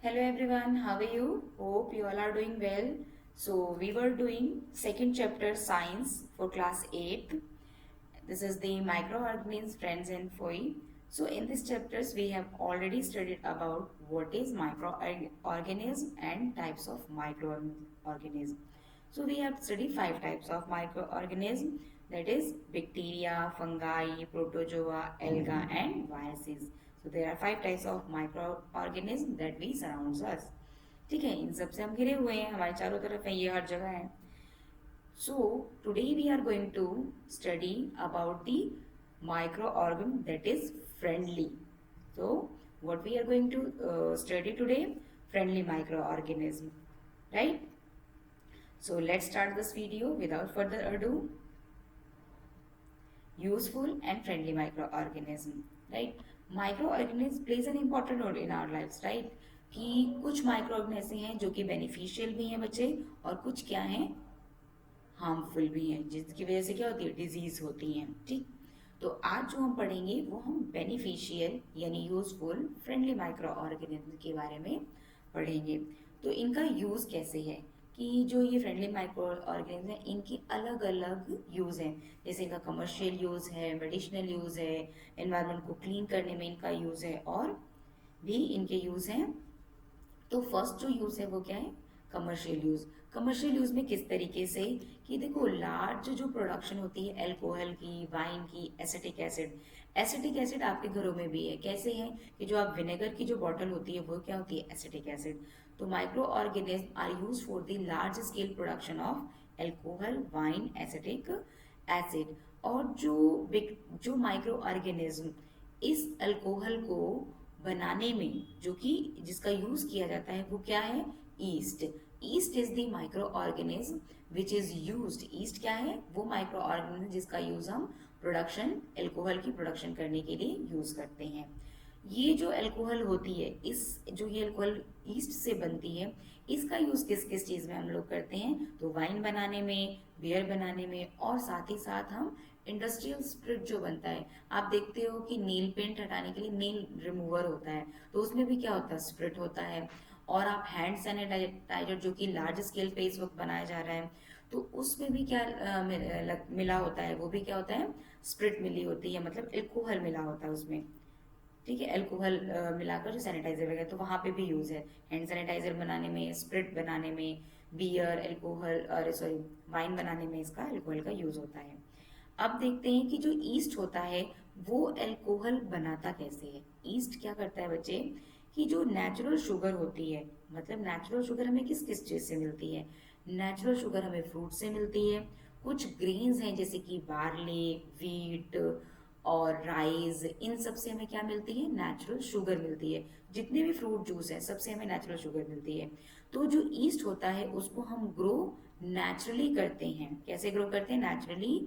Hello everyone, how are you? Hope you all are doing well. So we were doing second chapter science for class 8th. This is the microorganisms, friends and foe. So in these chapters we have already studied about what is microorganism and types of microorganism. So we have studied five types of microorganism, that is bacteria, fungi, protozoa, alga and viruses. So there are five types of microorganism that we surrounds us. ठीक है, इन सब से हम घिरे हुए हैं, हमारे चारों तरफ है, ये हर जगह है. So today we are going to study about the microorganism that is friendly. So what we are going to study today? Friendly microorganism, right? So let's start this video without further ado. Useful and friendly microorganism, right? Microorganism plays an important role in our lives, right? कि कुछ microorganism हैं जो कि beneficial भी हैं बच्चे, और कुछ क्या हैं, हार्मफुल भी हैं, जिसकी वजह से क्या होती है, डिजीज होती हैं. ठीक, तो आज जो हम पढ़ेंगे वो हम बेनिफिशियल यानी यूजफुल फ्रेंडली माइक्रो ऑर्गेनिज्म के बारे में पढ़ेंगे. तो इनका यूज कैसे है, कि जो ये फ्रेंडली माइक्रो ऑर्गेनिज्म है इनकी अलग अलग यूज है. जैसे इनका कमर्शियल यूज है, मेडिसिनल यूज है, एनवायरनमेंट को क्लीन करने में इनका यूज है, और भी इनके यूज हैं. तो फर्स्ट जो यूज है वो क्या है, कमर्शियल यूज. कमर्शियल यूज में किस तरीके से, कि देखो लार्ज जो प्रोडक्शन होती है अल्कोहल की, वाइन की, एसिटिक एसिड. एसिटिक एसिड आपके घरों में भी है. कैसे है, कि जो आप विनेगर की जो बॉटल होती है वो क्या होती है, एसिटिक एसिड. तो micro organism are use for the large scale production of alcohol, wine, acetic acid. और जो माइक्रो ऑर्गेनिज्म इस अल्कोहल को बनाने में जो कि जिसका यूज किया जाता है वो क्या है, east. East is the micro organism which is used. East क्या है, वो माइक्रो ऑर्गेनिज्म जिसका यूज हम प्रोडक्शन, अल्कोहल की प्रोडक्शन करने के लिए यूज करते हैं. ये जो अल्कोहल होती है, इस जो ये अल्कोहल ईस्ट से बनती है, इसका यूज किस किस चीज में हम लोग करते हैं, तो वाइन बनाने में, बियर बनाने में, और साथ ही साथ हम इंडस्ट्रियल स्प्रिट जो बनता है, आप देखते हो कि नील पेंट हटाने के लिए नील रिमूवर होता है, तो उसमें भी क्या होता है, स्प्रिट होता है. और आप हैंड सैनिटाइजर जो कि लार्ज स्केल पे इस वक्त बनाया जा रहा है, तो उसमें भी क्या मिला होता है, वो भी क्या होता है, स्प्रिट मिली होती है, मतलब एल्कोहल मिला होता है उसमें. ठीक है, अल्कोहल मिलाकर जो सैनिटाइजर वगैरह, तो वहां पे भी यूज है. हैंड सैनिटाइजर बनाने में, स्प्रिट बनाने में, बियर अल्कोहल, और सॉरी वाइन बनाने में इसका अल्कोहल का यूज होता है. अब देखते हैं कि जो ईस्ट होता है वो अल्कोहल बनाता कैसे है. ईस्ट क्या करता है बच्चे, कि जो नेचुरल शुगर होती है, मतलब नेचुरल शुगर हमें किस किस चीज से मिलती है, नेचुरल शुगर हमें फ्रूट से मिलती है. कुछ ग्रेन्स हैं जैसे कि बार्ले, वीट और राइस, इन सब से हमें क्या मिलती है, नेचुरल शुगर मिलती है. जितने भी फ्रूट जूस है सबसे हमें नेचुरल शुगर मिलती है. तो जो ईस्ट होता है उसको हम ग्रो नेचुरली करते हैं. कैसे ग्रो करते हैं, naturally.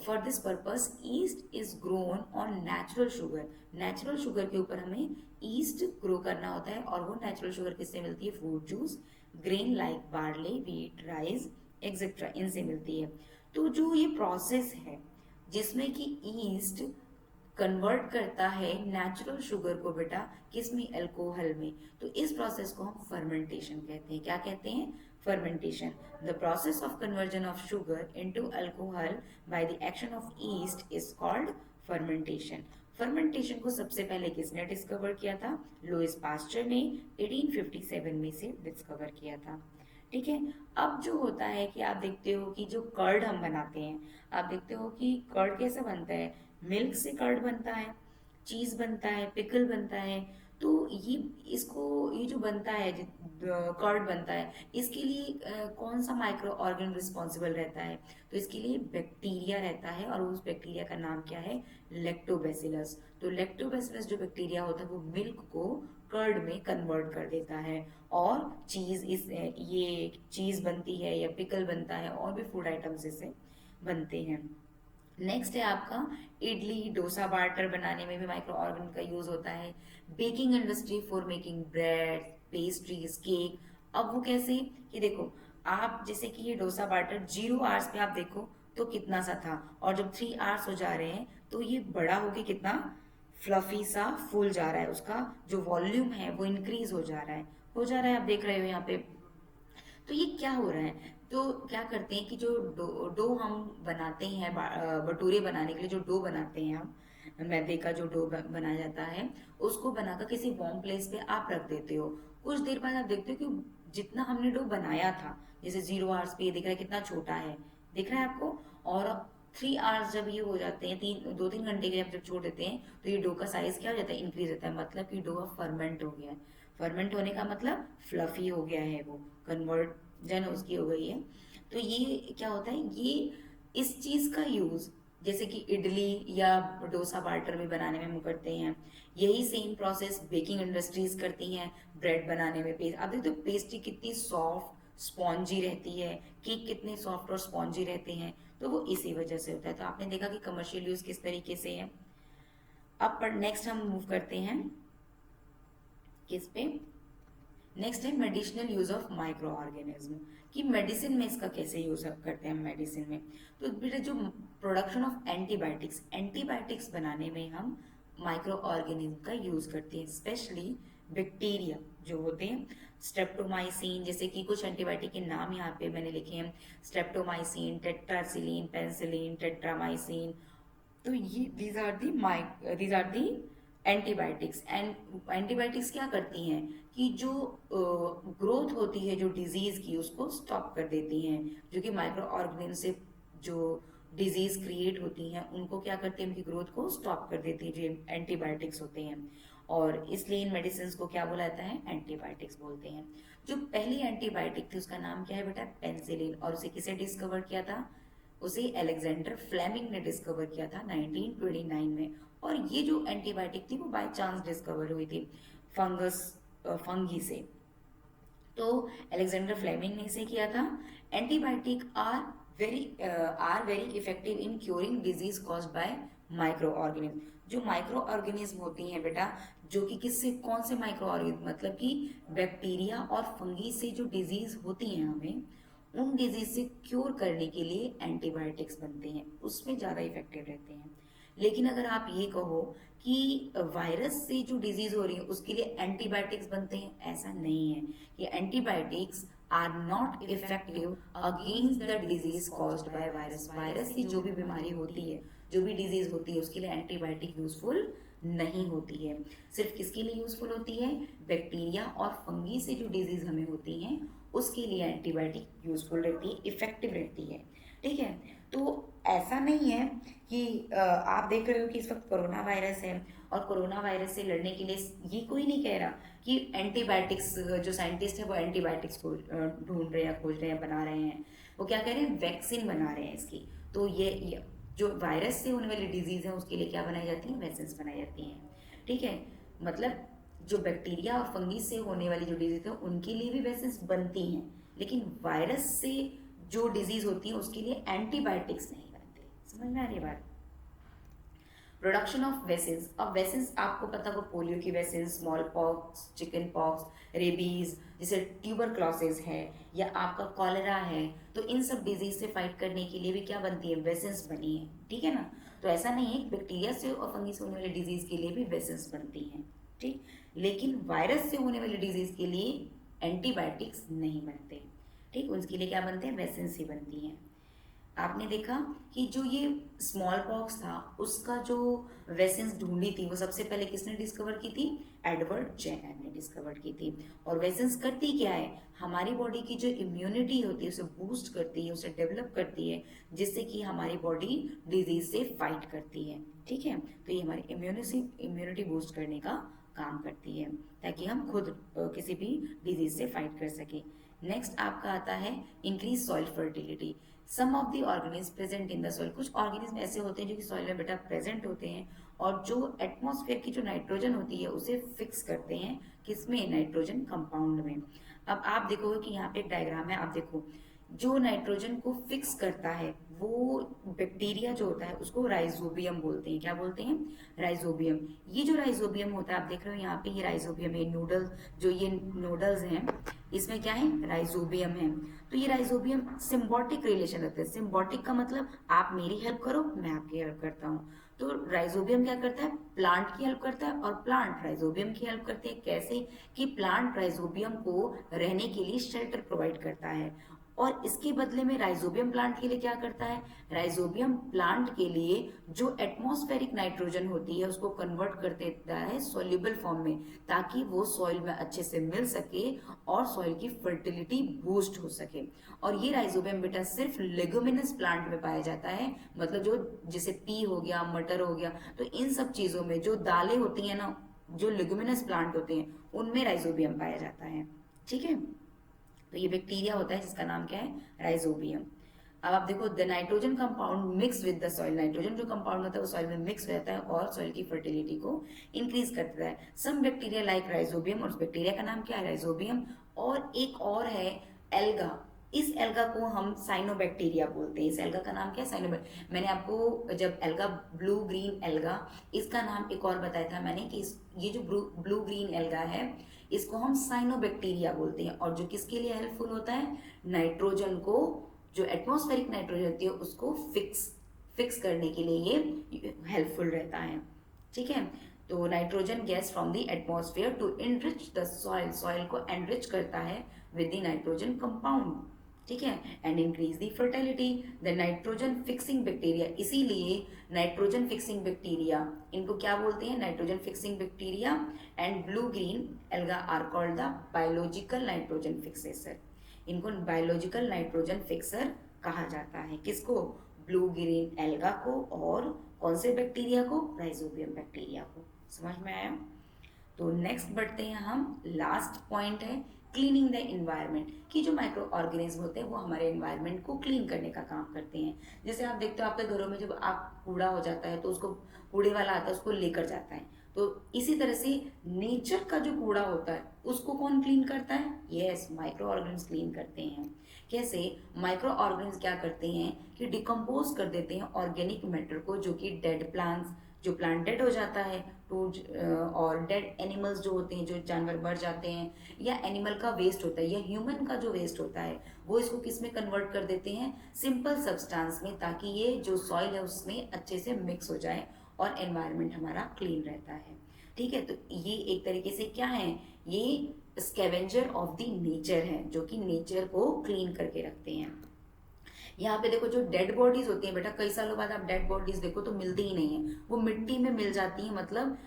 For this purpose east is grown on natural sugar. Natural sugar के ऊपर हमें ईस्ट ग्रो करना होता है, और वो नेचुरल शुगर किससे मिलती है, fruit juice, grain like barley, wheat, rice etcetera, इनसे मिलती है. तो जो ये प्रोसेस है जिसमें कि ईस्ट कन्वर्ट करता है नेचुरल शुगर को बेटा किसमें, अल्कोहल में, तो इस प्रोसेस को हम फर्मेंटेशन कहते हैं. क्या कहते हैं, fermentation. The process of conversion of sugar into alcohol by the action of east is called fermentation. Fermentation को सबसे पहले किसने डिस्कवर किया था, लुइस पास्चर ने 1857 में से डिस्कवर किया था. ठीक है. अब जो होता है कि आप देखते हो कि जो कर्ड हम बनाते हैं, आप देखते हो कि कर्ड कैसे बनता है, मिल्क से कर्ड बनता है, चीज बनता है, पिकल बनता है. तो ये इसको ये जो बनता है, कर्ड बनता है, इसके लिए कौन सा माइक्रो ऑर्गन रिस्पॉन्सिबल रहता है, तो इसके लिए बैक्टीरिया रहता है, और उस बैक्टीरिया का नाम क्या है, लैक्टोबैसिलस. तो लैक्टोबैसिलस जो बैक्टीरिया होता है वो मिल्क को कर्ड में कन्वर्ट कर देता है, और चीज इस ये चीज बनती है या पिकल बनता है, और भी फूड आइटम्स इससे बनते हैं. नेक्स्ट है आपका इडली डोसा, बाटर बनाने में भी माइक्रो ऑर्गन का यूज होता है. Baking industry for making bread, pastries, cake. अब वो कैसे, कि देखो आप जैसे कि ये डोसा बाटर 0 आवर्स पे आप देखो तो कितना सा था, और जब 3 आवर्स हो जा रहे हैं तो ये बड़ा हो गया कितना, फ्लफी सा फूल जा रहा है, उसका जो वॉल्यूम है वो इंक्रीज हो जा रहा है, आप देख रहे हो यहाँ पे। तो ये क्या हो रहा है, तो क्या करते हैं कि जो डो हम बनाते हैं, भटूरे बनाने के लिए जो डो बनाते हैं हम, मैदे का जो डो बनाया जाता है, उसको बनाकर किसी वार्म प्लेस पे आप रख देते हो। कुछ देर बाद आप देखते हो कि जितना हमने डो बनाया था, जैसे 0 आवर्स पे ये दिख रहा है कितना छोटा है, दिख रहा है आपको। और 3 आवर्स जब ये हो जाते हैं, 2-3 घंटे के लिए आप जब छोड़ देते हैं, तो ये डो का साइज क्या हो जाता है, इंक्रीज होता है, मतलब कि डो अब फर्मेंट हो गया है। फर्मेंट होने का मतलब फ्लफी हो गया है, वो कन्वर्जन उसकी हो गई है। तो ये क्या होता है, ये इस चीज का यूज जैसे कि इडली या डोसा बाटर में बनाने में हम करते हैं, यही सेम प्रोसेस बेकिंग इंडस्ट्रीज करती हैं ब्रेड बनाने में। पेस्ट आप देखते हो पेस्ट्री कितनी सॉफ्ट स्पॉन्जी रहती है, केक कितने सॉफ्ट और स्पॉन्जी रहते हैं, तो वो इसी वजह से होता है। तो आपने देखा कि कमर्शियल यूज किस तरीके से है। अब पर नेक्स्ट हम मूव करते हैं किस पे, नेक्स्ट है medicinal use of micro organism, कि मेडिसिन में इसका कैसे यूज करते हैं मेडिसिन में। तो बेटा जो प्रोडक्शन ऑफ एंटीबायोटिक्स, एंटीबायोटिक्स बनाने में हम माइक्रो ऑर्गेनिज्म का यूज करते हैं, स्पेशली बैक्टीरिया जो होते हैं, स्ट्रेप्टोमाइसिन, जैसे कि कुछ एंटीबायोटिक के नाम यहाँ पे मैंने लिखे हैं, स्ट्रेप्टोमाइसिन, टेट्रासिलिन, पेंसिलिन, टेट्रामाइसिन। तो ये these are the antibiotics. And antibiotics क्या करती हैं कि जो ग्रोथ होती है जो डिजीज की, उसको स्टॉप कर देती हैं। जो कि माइक्रो ऑर्गेनिज्म से जो डिजीज क्रिएट होती हैं उनको क्या करती है, उनकी ग्रोथ को स्टॉप कर देती है, जो एंटीबायोटिक्स होते हैं। और इसलिए इन मेडिसिन को क्या बोला जाता है, एंटीबायोटिक्स बोलते हैं। जो पहली एंटीबायोटिक थी उसका नाम क्या है बेटा, पेंसिलिन। और उसे किसे डिस्कवर किया था, उसे अलेक्जेंडर फ्लेमिंग ने डिस्कवर किया था 1929 में। और ये जो एंटीबायोटिक थी वो बाय चांस डिस्कवर हुई थी फंगी से। तो अलेक्जेंडर फ्लेमिंग ने इसे किया था। Antibiotic are very effective in curing disease caused by micro organism. जो माइक्रो ऑर्गेनिज्म होती हैं बेटा, जो कि किससे, कौन से माइक्रो ऑर्गेनिज्म, मतलब कि बैक्टीरिया और फंगी से जो डिजीज होती हैं हमें, उन डिजीज से क्योर करने के लिए एंटीबायोटिक्स बनते हैं, उसमें ज़्यादा इफेक्टिव रहते हैं। लेकिन अगर आप ये कहो कि वायरस से जो डिजीज हो रही है उसके लिए एंटीबायोटिक्स बनते हैं, ऐसा नहीं है। ये antibiotics are not effective against the disease caused by virus. Virus की जो भी बीमारी होती है, जो भी डिजीज होती है, उसके लिए एंटीबायोटिक यूजफुल नहीं होती है। सिर्फ किसके लिए यूजफुल होती है, बैक्टीरिया और फंगी से जो डिजीज हमें होती हैं उसके लिए एंटीबायोटिक यूजफुल रहती है, इफेक्टिव रहती है। ठीक है, तो ऐसा नहीं है कि आप देख रहे हो कि इस वक्त कोरोना वायरस है, और कोरोना वायरस से लड़ने के लिए ये कोई नहीं कह रहा कि एंटीबायोटिक्स, जो साइंटिस्ट है वो एंटीबायोटिक्स को ढूंढ रहे हैं, खोज रहे हैं, बना रहे हैं। वो क्या कह रहे हैं, वैक्सीन बना रहे हैं इसकी। तो ये जो वायरस से होने वाली डिजीज है उसके लिए क्या बनाई जाती है, वैक्सीन बनाई जाती हैं। ठीक है, मतलब जो बैक्टीरिया और फंगी से होने वाली जो डिजीज है उनके लिए भी वैक्सीन बनती हैं, लेकिन वायरस से जो डिजीज होती है उसके लिए एंटीबायोटिक्स नहीं बनते। समझ में आ रही है बात। Production of vaccines. अब वेसिन्स आपको पता हो, पोलियो की vaccines, small pox, chicken pox, rabies, जैसे ट्यूबरक्लोसिस है या आपका कॉलेरा है, तो इन सब डिजीज से फाइट करने के लिए भी क्या बनती है, वेसिन्स बनी है। ठीक है ना, तो ऐसा नहीं है, बैक्टीरिया से और फंगी से होने वाली डिजीज के लिए भी वेसिन्स बनती हैं। ठीक, लेकिन वायरस से होने वाली डिजीज के लिए एंटीबायोटिक्स नहीं बनते। ठीक, उसके लिए क्या बनते हैं, वैक्सीन्स ही बनती हैं। आपने देखा कि जो ये स्मॉल पॉक्स था उसका जो वैक्सीन्स ढूंढी थी वो सबसे पहले किसने डिस्कवर की थी, एडवर्ड जेनर ने डिस्कवर की थी। और वैक्सीन्स करती क्या है, हमारी बॉडी की जो इम्यूनिटी होती है उसे बूस्ट करती है, उसे डेवलप करती है, जिससे कि हमारी बॉडी डिजीज से फाइट करती है। ठीक है, तो ये हमारी इम्यूनिटी बूस्ट करने का काम करती है, ताकि हम खुद किसी भी डिजीज से फाइट कर सके। नेक्स्ट आपका आता है increase soil fertility. Some of the organism present in the soil. कुछ ऑर्गेनिज्म ऐसे होते हैं जो कि सॉइल में बेटा प्रेजेंट होते हैं और जो एटमॉस्फेयर की जो नाइट्रोजन होती है उसे फिक्स करते हैं, किसमें, नाइट्रोजन कंपाउंड में। अब आप देखोगे कि यहाँ पे एक डायग्राम है, आप देखो जो नाइट्रोजन को फिक्स करता है वो बैक्टीरिया जो होता है उसको राइजोबियम बोलते हैं। क्या बोलते हैं, राइजोबियम। ये जो राइजोबियम होता है आप देख रहे हो यहाँ पे, ये राइजोबियम, ये नूडल, जो ये नूडल्स हैं इसमें क्या है, राइजोबियम है। तो ये राइजोबियम सिम्बॉटिक रिलेशन रखते हैं। सिम्बॉटिक का मतलब आप मेरी हेल्प करो, मैं आपकी हेल्प करता हूँ। तो राइजोबियम क्या करता है, प्लांट की हेल्प करता है और प्लांट राइजोबियम की हेल्प करते हैं। कैसे कि प्लांट राइजोबियम को रहने के लिए शेल्टर प्रोवाइड करता है और इसके बदले में राइजोबियम प्लांट के लिए क्या करता है, राइजोबियम प्लांट के लिए जो एटमॉस्फेरिक नाइट्रोजन होती है उसको कन्वर्ट कर देता है सॉल्युबल फॉर्म में, ताकि वो सॉइल में अच्छे से मिल सके और सॉइल की फर्टिलिटी बूस्ट हो सके। और ये राइजोबियम बेटा सिर्फ लेगुमिनस प्लांट में पाया जाता है, मतलब जो जैसे पी हो गया, मटर हो गया, तो इन सब चीजों में जो दालें होती हैं ना, जो लेगुमिनस प्लांट होते हैं उनमें राइजोबियम पाया जाता है। ठीक है, तो ये बैक्टीरिया होता है जिसका नाम क्या है, राइजोबियम। अब आप देखो, the nitrogen compound mix with the soil, nitrogen जो कंपाउंड होता है वो सॉइल में मिक्स हो जाता है और सॉइल की फर्टिलिटी को इंक्रीज कर देता है। सम बैक्टीरिया लाइक राइजोबियम, और उस बैक्टीरिया का नाम क्या है, राइजोबियम। और एक और है एल्गा, इस एल्गा को हम साइनोबैक्टीरिया बोलते हैं। इस एल्गा का नाम क्या है, साइनोबैक्टीरिया। मैंने आपको जब एल्गा, ब्लू ग्रीन एल्गा, इसका नाम एक और बताया था मैंने कि ये जो ब्लू ग्रीन एल्गा है इसको हम साइनोबैक्टीरिया बोलते हैं, और जो किसके लिए हेल्पफुल होता है, नाइट्रोजन को, जो एटमॉस्फेरिक नाइट्रोजन होती है उसको फिक्स करने के लिए ये हेल्पफुल रहता है। ठीक है, तो nitrogen gas from the atmosphere to enrich the soil, soil को एनरिच करता है विद द नाइट्रोजन कंपाउंड। ठीक है, and increase the fertility. The nitrogen fixing bacteria, इसीलिए नाइट्रोजन फिक्सिंग बैक्टीरिया, इनको क्या बोलते हैं, nitrogen fixing bacteria and blue green algae are called the biological nitrogen fixers. इनको बायोलॉजिकल नाइट्रोजन फिक्सर कहा जाता है, किसको, ब्लू ग्रीन एल्गा को, और कौन से बैक्टीरिया को, राइजोबियम बैक्टीरिया को। समझ में आया। तो नेक्स्ट बढ़ते हैं हम, लास्ट पॉइंट है क्लीनिंग द इन्वायरमेंट, कि जो माइक्रो ऑर्गेनिज्म होते हैं वो हमारे इन्वायरमेंट को क्लीन करने का काम करते हैं। जैसे आप देखते हो आपके घरों में जब आप कूड़ा हो जाता है तो उसको कूड़े वाला आता है, उसको लेकर जाता है। तो इसी तरह से नेचर का जो कूड़ा होता है उसको कौन क्लीन करता है, यस, माइक्रो ऑर्गेनिज्म क्लीन करते हैं। कैसे, माइक्रो ऑर्गेनिज्म क्या करते हैं कि डिकम्पोज कर देते हैं ऑर्गेनिक मैटर को, जो कि डेड प्लांट्स, जो प्लांट डेड हो जाता है टू, और डेड एनिमल्स जो होते हैं, जो जानवर मर जाते हैं, या एनिमल का वेस्ट होता है या ह्यूमन का जो वेस्ट होता है, वो इसको किस में कन्वर्ट कर देते हैं, सिंपल सब्सटेंस में, ताकि ये जो सॉइल है उसमें अच्छे से मिक्स हो जाए और एनवायरनमेंट हमारा क्लीन रहता है। ठीक है, तो ये एक तरीके से क्या है, ये स्कैवेंजर ऑफ द नेचर है, जो कि नेचर को क्लीन करके रखते हैं। यहाँ पे देखो, जो डेड बॉडीज होती हैं बेटा, कई सालों बाद आप डेड बॉडीज देखो तो मिलती ही नहीं है, वो मिट्टी में मिल जाती है, मतलब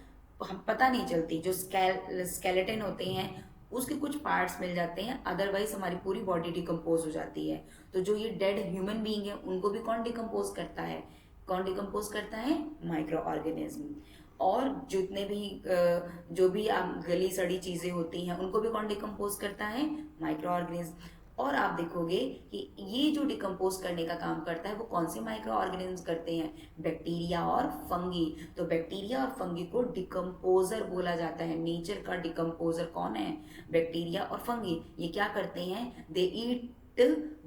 हम पता नहीं चलती। जो स्केलेटन होते हैं उसके कुछ पार्ट्स मिल जाते हैं, अदरवाइज हमारी पूरी बॉडी डिकम्पोज हो जाती है। तो जो ये डेड ह्यूमन बीइंग है उनको भी कौन डिकम्पोज करता है, कौन डिकम्पोज करता है, माइक्रो ऑर्गेनिज्म। और जितने भी जो भी गली सड़ी चीजें होती हैं उनको भी कौन डिकम्पोज करता है, माइक्रो ऑर्गेनिज्म। और आप देखोगे कि ये जो डिकम्पोज करने का काम करता है वो कौन से माइक्रो ऑर्गेनिज्म करते हैं, बैक्टीरिया और फंगी। तो बैक्टीरिया और फंगी को डिकम्पोजर बोला जाता है। नेचर का डिकम्पोजर कौन है, बैक्टीरिया और फंगी। ये क्या करते हैं, they eat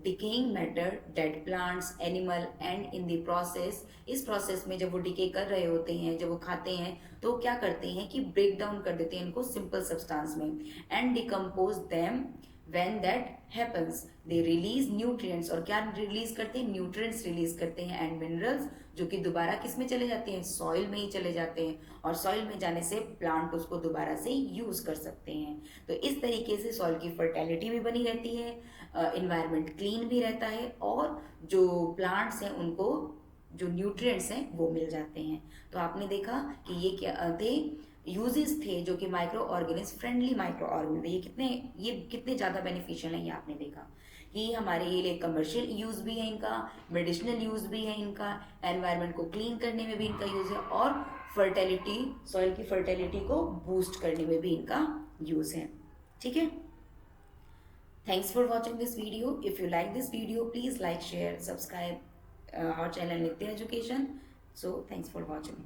decaying matter, dead plants, animal, and in the process, इस प्रोसेस में जब वो डिके कर रहे होते हैं, जब वो खाते हैं तो क्या करते हैं कि ब्रेक डाउन कर देते हैं इनको सिंपल सब्सटेंस में, and decompose them. when that happens they release nutrients, और क्या रिलीज करते हैं, न्यूट्रिएंट्स रिलीज करते हैं, एंड मिनरल्स, जो कि दोबारा किस में चले जाते हैं, सॉइल में ही चले जाते हैं, और सॉइल में जाने से प्लांट उसको दोबारा से यूज कर सकते हैं। तो इस तरीके से सॉइल की फर्टिलिटी भी बनी रहती है, इन्वायरमेंट क्लीन भी रहता है, और जो प्लांट्स हैं उनको जो न्यूट्रिएंट्स हैं वो मिल जाते हैं। तो आपने देखा कि ये क्या थे, यूजेस थे, जो कि micro organism, friendly micro organism, ये कितने ज़्यादा बेनिफिशियल है, ये आपने देखा कि हमारे लिए कमर्शियल यूज भी है इनका, मेडिसिनल यूज भी है इनका, एनवायरनमेंट को क्लीन करने में भी इनका यूज है, और फर्टिलिटी, सॉइल की फर्टिलिटी को बूस्ट करने में भी इनका यूज है। ठीक है, thanks for watching this video. If you like this video please like, share, subscribe our channel Nitya education. So thanks for watching.